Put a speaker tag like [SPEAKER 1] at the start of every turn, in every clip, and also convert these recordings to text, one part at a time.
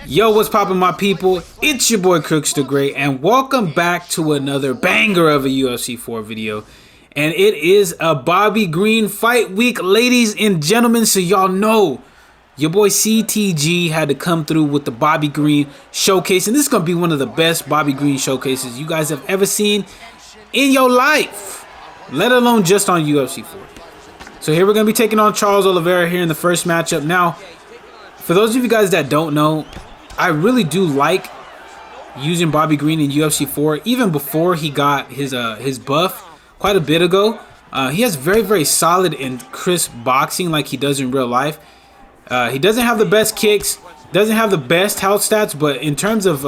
[SPEAKER 1] Yo, what's poppin', my people? It's your boy Crooks the Great, and welcome back to another banger of a UFC 4 video. And it is a Bobby Green fight week, ladies and gentlemen. So y'all know your boy CTG had to come through with the Bobby Green showcase, and this is gonna be one of the best Bobby Green showcases you guys have ever seen in your life, let alone just on UFC 4. So here we're gonna be taking on Charles Oliveira here in the first matchup. Now, for those of you guys that don't know, I really do like using Bobby Green in UFC 4. Even before he got his buff quite a bit ago, he has very solid and crisp boxing like he does in real life. He doesn't have the best kicks, doesn't have the best health stats, but in terms of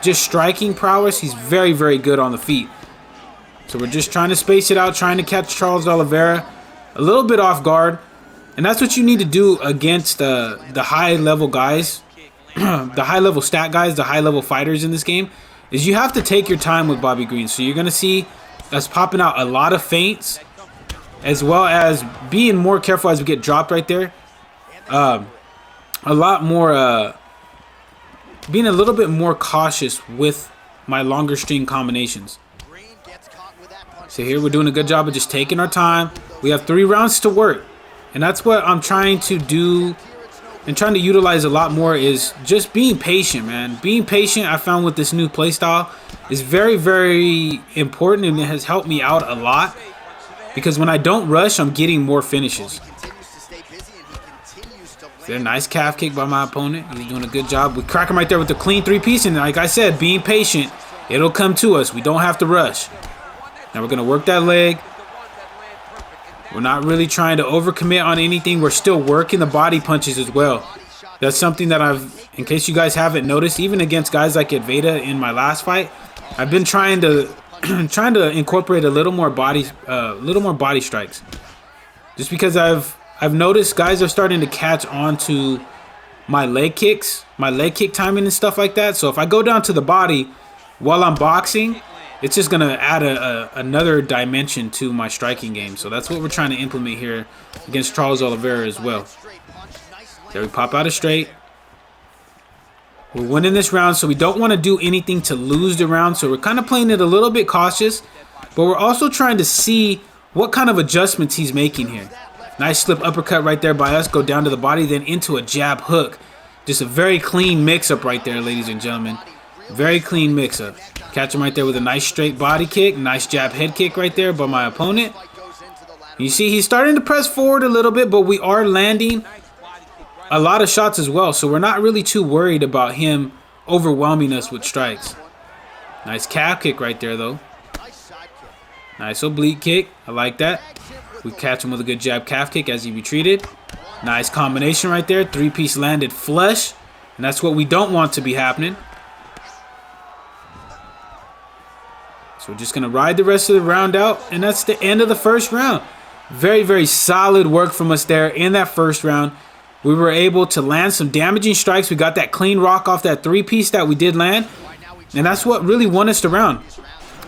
[SPEAKER 1] just striking prowess, he's very good on the feet. So we're just trying to space it out, trying to catch Charles Oliveira a little bit off guard. And that's what you need to do against the high level guys, the high level stat guys, the high level fighters in this game, is you have to take your time with Bobby Green. So you're going to see us popping out a lot of feints, as well as being more careful as we get dropped right there. A lot more, being a little bit more cautious with my longer string combinations. So here we're doing a good job of just taking our time. We have 3 rounds to work. And that's what I'm trying to do and trying to utilize a lot more, is just being patient, man. Being patient, I found with this new playstyle, is very important, and it has helped me out a lot. Because when I don't rush, I'm getting more finishes. So, nice calf kick by my opponent. He's doing a good job. We crack him right there with the clean 3-piece. And like I said, being patient, it'll come to us. We don't have to rush. Now we're going to work that leg. We're not really trying to overcommit on anything. We're still working the body punches as well. That's something that in case you guys haven't noticed, even against guys like Veda in my last fight, I've been trying to incorporate a little more body strikes. Just because I've noticed guys are starting to catch on to my leg kicks, my leg kick timing and stuff like that. So if I go down to the body while I'm boxing, it's just going to add another dimension to my striking game. So that's what we're trying to implement here against Charles Oliveira as well. There we pop out a straight. We're winning this round, so we don't want to do anything to lose the round. So we're kind of playing it a little bit cautious. But we're also trying to see what kind of adjustments he's making here. Nice slip uppercut right there by us. Go down to the body, then into a jab hook. Just a very clean mix-up right there, ladies and gentlemen. Very clean mix-up. Catch him right there with a nice straight body kick. Nice jab head kick right there by my opponent. You see he's starting to press forward a little bit, but we are landing a lot of shots as well. So we're not really too worried about him overwhelming us with strikes. Nice calf kick right there, though. Nice oblique kick. I like that. We catch him with a good jab calf kick as he retreated. Nice combination right there. 3-piece landed flush. And that's what we don't want to be happening. So we're just going to ride the rest of the round out, and that's the end of the first round. Very solid work from us there in that first round. We were able to land some damaging strikes. We got that clean rock off that 3-piece that we did land, and that's what really won us the round.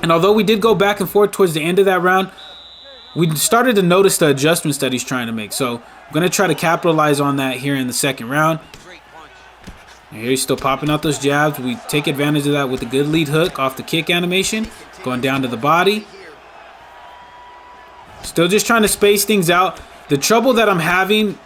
[SPEAKER 1] And although we did go back and forth towards the end of that round, we started to notice the adjustments that he's trying to make. So I'm going to try to capitalize on that here in the second round. And here he's still popping out those jabs. We take advantage of that with a good lead hook off the kick animation. Going down to the body. Still just trying to space things out. The trouble that I'm having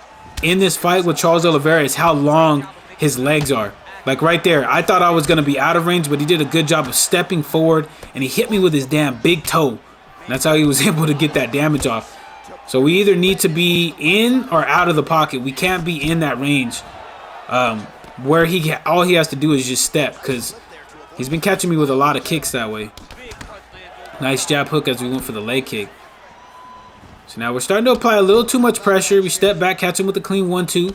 [SPEAKER 1] in this fight with Charles Oliveira is how long his legs are. Like right there, I thought I was going to be out of range, but he did a good job of stepping forward, and he hit me with his damn big toe. And that's how he was able to get that damage off. So we either need to be in or out of the pocket. We can't be in that range where all he has to do is just step, because he's been catching me with a lot of kicks that way. Nice jab hook as we went for the leg kick. So now we're starting to apply a little too much pressure. We step back, catch him with a clean 1-2.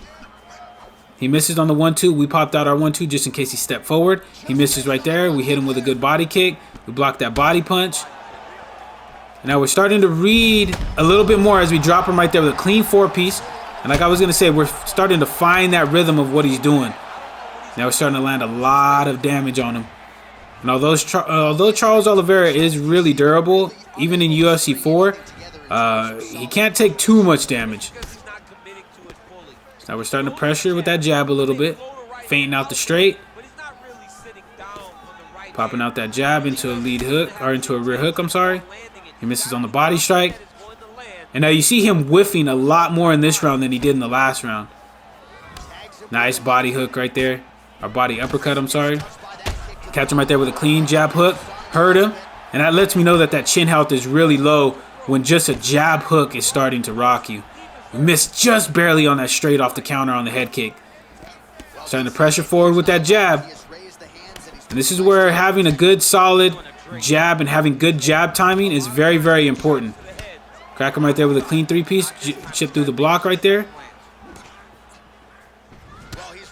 [SPEAKER 1] He misses on the 1-2. We popped out our 1-2 just in case he stepped forward. He misses right there. We hit him with a good body kick. We blocked that body punch. And now we're starting to read a little bit more as we drop him right there with a clean 4-piece. And like I was going to say, we're starting to find that rhythm of what he's doing. Now we're starting to land a lot of damage on him. And although Charles Oliveira is really durable, even in UFC 4, he can't take too much damage. Now we're starting to pressure with that jab a little bit. feinting out the straight. Popping out that jab into a lead hook, or into a rear hook, I'm sorry. He misses on the body strike. And now you see him whiffing a lot more in this round than he did in the last round. Nice body hook right there. Or body uppercut, I'm sorry. Catch him right there with a clean jab hook. Hurt him. And that lets me know that that chin health is really low when just a jab hook is starting to rock you. We missed just barely on that straight off the counter on the head kick. Starting to pressure forward with that jab. And this is where having a good solid jab and having good jab timing is very, very important. Crack him right there with a clean three-piece. Chip through the block right there.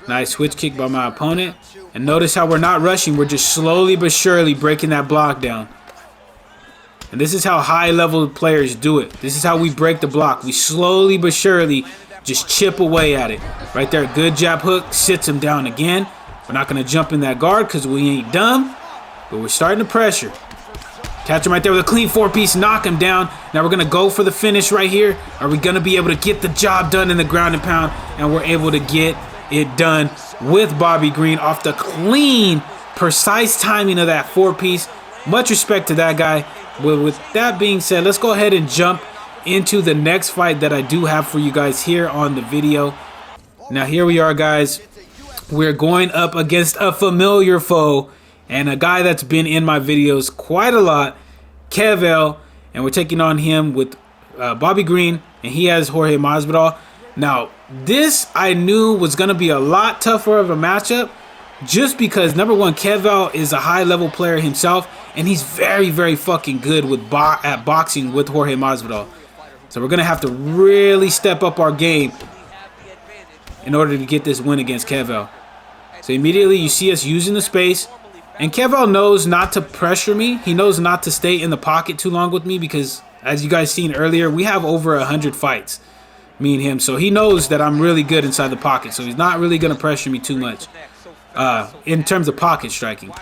[SPEAKER 1] Nice switch kick by my opponent. And notice how we're not rushing. We're just slowly but surely breaking that block down. And this is how high-level players do it. This is how we break the block. We slowly but surely just chip away at it. Right there, good jab hook. Sits him down again. We're not going to jump in that guard because we ain't dumb. But we're starting to pressure. Catch him right there with a clean four-piece. Knock him down. Now we're going to go for the finish right here. Are we going to be able to get the job done in the ground and pound? And we're able to get it done with Bobby Green off the clean, precise timing of that four-piece. Much respect to that guy. Well, with that being said, let's go ahead and jump into the next fight that I do have for you guys here on the video. Now here we are, guys. We're going up against a familiar foe and a guy that's been in my videos quite a lot, Kevel, and we're taking on him with Bobby Green, and he has Jorge Masvidal. Now, this I knew was going to be a lot tougher of a matchup just because, number one, Kevel is a high-level player himself, and he's very, very fucking good with at boxing with Jorge Masvidal. So we're going to have to really step up our game in order to get this win against Kevel. So immediately you see us using the space, and Kevel knows not to pressure me. He knows not to stay in the pocket too long with me because, as you guys seen earlier, we have over 100 fights, me and him. So he knows that I'm really good inside the pocket, so he's not really going to pressure me too much in terms of pocket striking.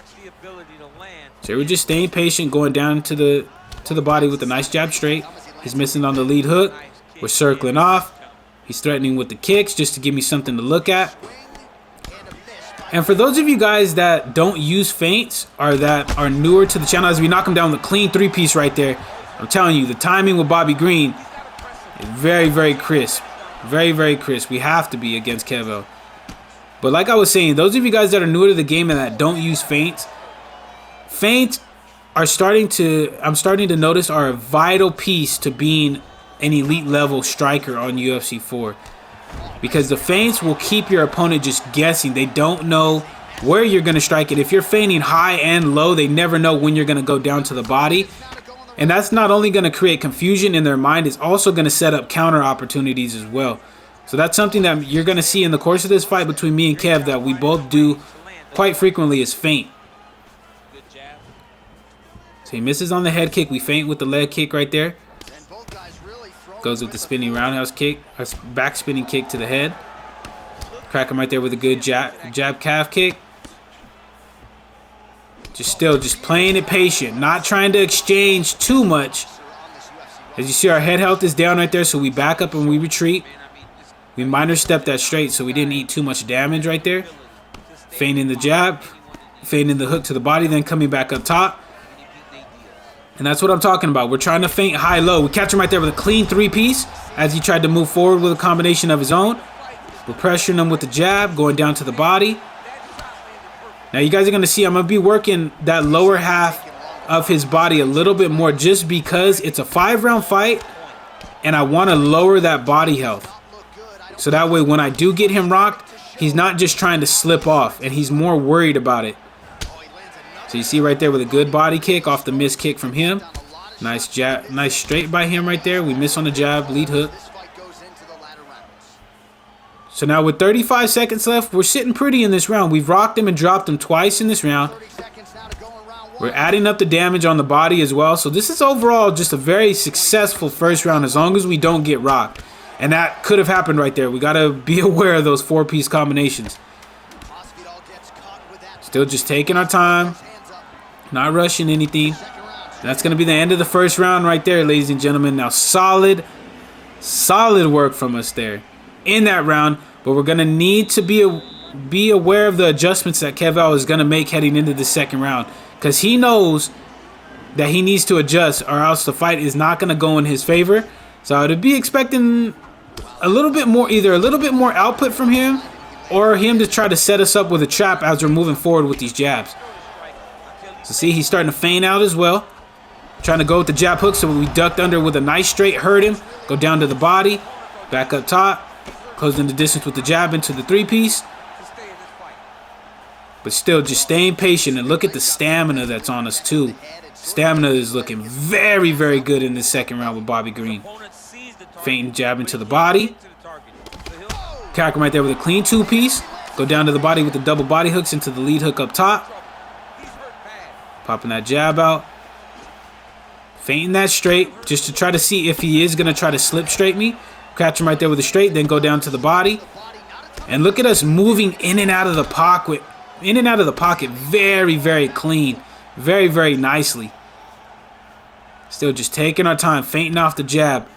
[SPEAKER 1] So we're just staying patient, going down to the body with a nice jab straight. He's missing on the lead hook. We're circling off. He's threatening with the kicks just to give me something to look at. And for those of you guys that don't use feints or that are newer to the channel, as we knock him down with a clean three-piece right there, I'm telling you, the timing with Bobby Green is very, very crisp. Very, very crisp. We have to be against Kevel. But like I was saying, those of you guys that are newer to the game and that don't use feints are I'm starting to notice are a vital piece to being an elite level striker on UFC 4. Because the feints will keep your opponent just guessing. They don't know where you're going to strike it. If you're feigning high and low, they never know when you're going to go down to the body. And that's not only going to create confusion in their mind, it's also going to set up counter opportunities as well. So that's something that you're going to see in the course of this fight between me and Kev that we both do quite frequently is feint. So he misses on the head kick. We feint with the leg kick right there. Goes with the spinning roundhouse kick, a back spinning kick to the head. Crack him right there with a good jab calf kick. Just playing it patient, not trying to exchange too much. As you see, our head health is down right there, so we back up and we retreat. We minor step that straight, so we didn't eat too much damage right there. Feinting the jab, feinting the hook to the body, then coming back up top. And that's what I'm talking about. We're trying to feint high-low. We catch him right there with a clean three-piece as he tried to move forward with a combination of his own. We're pressuring him with the jab, going down to the body. Now you guys are going to see I'm going to be working that lower half of his body a little bit more just because it's a 5-round fight and I want to lower that body health. So that way when I do get him rocked, he's not just trying to slip off and he's more worried about it. So you see right there with a good body kick off the missed kick from him. Nice jab, nice straight by him right there. We miss on the jab, lead hook. So now with 35 seconds left, we're sitting pretty in this round. We've rocked him and dropped him twice in this round. We're adding up the damage on the body as well. So this is overall just a very successful first round as long as we don't get rocked. And that could have happened right there. We got to be aware of those 4-piece combinations. Still just taking our time. Not rushing anything. That's going to be the end of the first round right there, ladies and gentlemen. Now, solid work from us there in that round. But we're going to need to be be aware of the adjustments that Kevel is going to make heading into the second round, because he knows that he needs to adjust or else the fight is not going to go in his favor. So I would be expecting a little bit more, either a little bit more output from him or him to try to set us up with a trap as we're moving forward with these jabs. So see, he's starting to feint out as well. Trying to go with the jab hook, so we ducked under with a nice straight, hurt him, go down to the body, back up top, closing the distance with the jab into the three-piece. But still just staying patient, and look at the stamina that's on us too. Stamina is looking very, very good in this second round with Bobby Green. Feinting jab into the body. Crack him right there with a clean two-piece. Go down to the body with the double body hooks into the lead hook up top. Popping that jab out. Feinting that straight just to try to see if he is going to try to slip straight me. Catch him right there with a straight, then go down to the body. And look at us moving in and out of the pocket. In and out of the pocket very, very clean. Very, very nicely. Still just taking our time, feinting off the jab.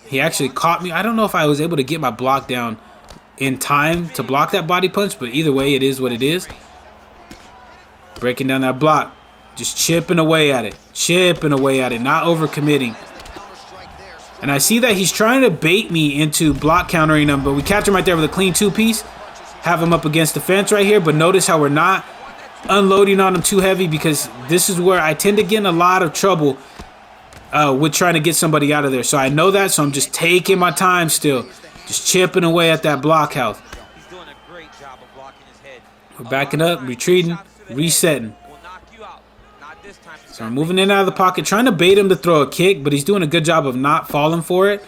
[SPEAKER 1] He actually caught me. I don't know if I was able to get my block down in time to block that body punch, but either way, it is what it is. Breaking down that block. Just chipping away at it. Chipping away at it. Not overcommitting. And I see that he's trying to bait me into block countering him, but we catch him right there with a clean two-piece. Have him up against the fence right here, but notice how we're not unloading on him too heavy, because this is where I tend to get in a lot of trouble with trying to get somebody out of there. So I know that, so I'm just taking my time still. Just chipping away at that block health. We're backing up, retreating, resetting. So we're moving in and out of the pocket, trying to bait him to throw a kick, but he's doing a good job of not falling for it.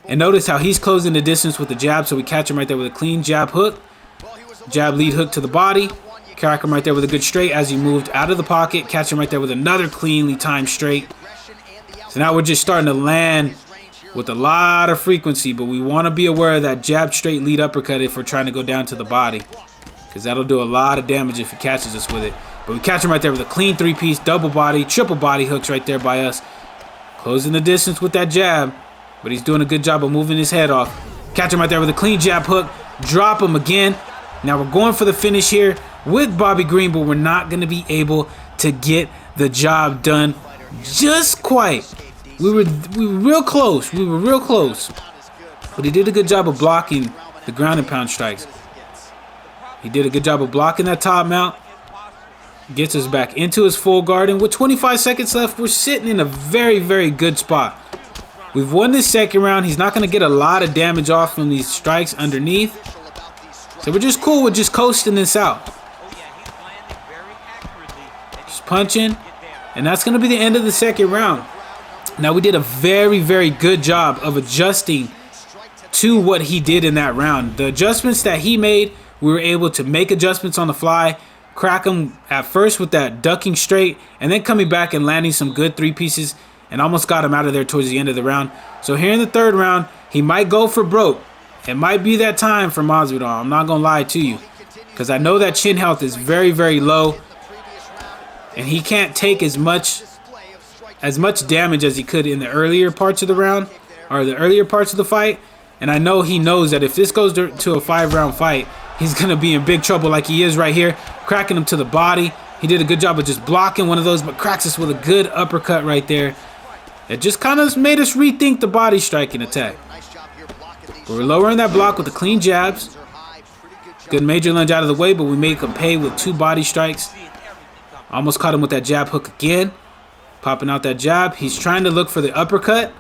[SPEAKER 1] And notice how he's closing the distance with the jab, so we catch him right there with a clean jab hook. Jab lead hook to the body. Crack him right there with a good straight as he moved out of the pocket. Catch him right there with another cleanly timed straight. So now we're just starting to land with a lot of frequency, but we want to be aware of that jab straight lead uppercut if we're trying to go down to the body, because that'll do a lot of damage if he catches us with it. But we catch him right there with a clean three-piece, double body, triple body hooks right there by us. Closing the distance with that jab, but he's doing a good job of moving his head off. Catch him right there with a clean jab hook. Drop him again. Now we're going for the finish here with Bobby Green, but we're not going to be able to get the job done just quite. We were real close. We were real close. But he did a good job of blocking the ground and pound strikes. He did a good job of blocking that top mount. Gets us back into his full guard, and with 25 seconds left, we're sitting in a very, very good spot. We've won this second round. He's not going to get a lot of damage off from these strikes underneath. So we're just cool with just coasting this out. Just punching. And that's going to be the end of the second round. Now, we did a very, very good job of adjusting to what he did in that round. The adjustments that he made, we were able to make adjustments on the fly. Crack him at first with that ducking straight, and then coming back and landing some good three pieces, and almost got him out of there towards the end of the round. So here in the third round, he might go for broke. It might be that time for Masvidal. I'm not going to lie to you, because I know that chin health is very, very low, and he can't take as much damage as he could in the earlier parts of the round, or the earlier parts of the fight. And I know he knows that if this goes to a 5-round fight, he's going to be in big trouble like he is right here. Cracking him to the body. He did a good job of just blocking one of those, but cracks us with a good uppercut right there. It just kind of made us rethink the body striking attack. But we're lowering that block with the clean jabs. Good major lunge out of the way, but we make him pay with 2 body strikes. Almost caught him with that jab hook again. Popping out that jab. He's trying to look for the uppercut.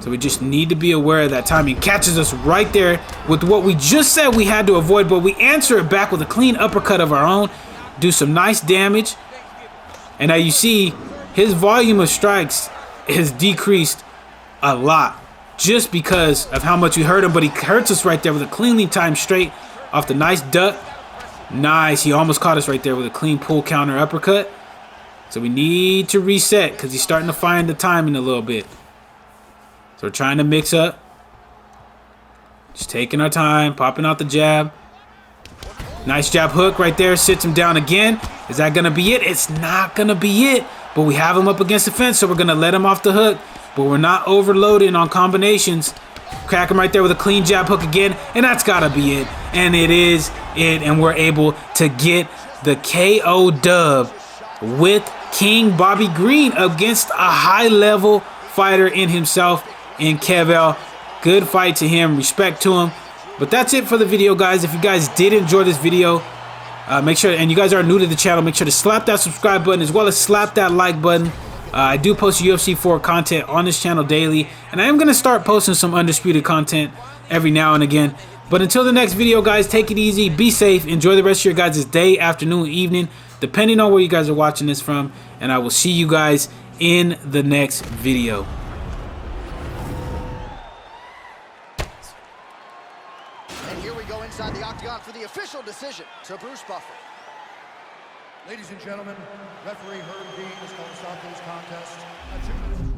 [SPEAKER 1] So we just need to be aware of that timing. Catches us right there with what we just said we had to avoid, but we answer it back with a clean uppercut of our own. Do some nice damage. And now you see his volume of strikes has decreased a lot just because of how much we hurt him, but he hurts us right there with a cleanly timed straight off the nice duck. Nice. He almost caught us right there with a clean pull counter uppercut. So we need to reset because he's starting to find the timing a little bit. So we're trying to mix up. Just taking our time, popping out the jab. Nice jab hook right there, sits him down again. Is that going to be it? It's not going to be it. But we have him up against the fence, so we're going to let him off the hook. But we're not overloading on combinations. Crack him right there with a clean jab hook again, and that's gotta be it. And it is it, and we're able to get the KO dub with King Bobby Green against a high-level fighter in himself in Kevel. Good fight to him, respect to him. But that's it for the video, guys. If you guys did enjoy this video, make sure, and you guys are new to the channel, make sure to slap that subscribe button as well as slap that like button. I do post UFC 4 content on this channel daily, and I am going to start posting some Undisputed content every now and again. But until the next video, guys, take it easy, be safe, enjoy the rest of your guys' day, afternoon, evening, depending on where you guys are watching this from, and I will see you guys in the next video.
[SPEAKER 2] And here we go inside the octagon for the official decision to Bruce Buffer.
[SPEAKER 3] Ladies and gentlemen, referee Herb Dean is going to start this contest at 2 minutes.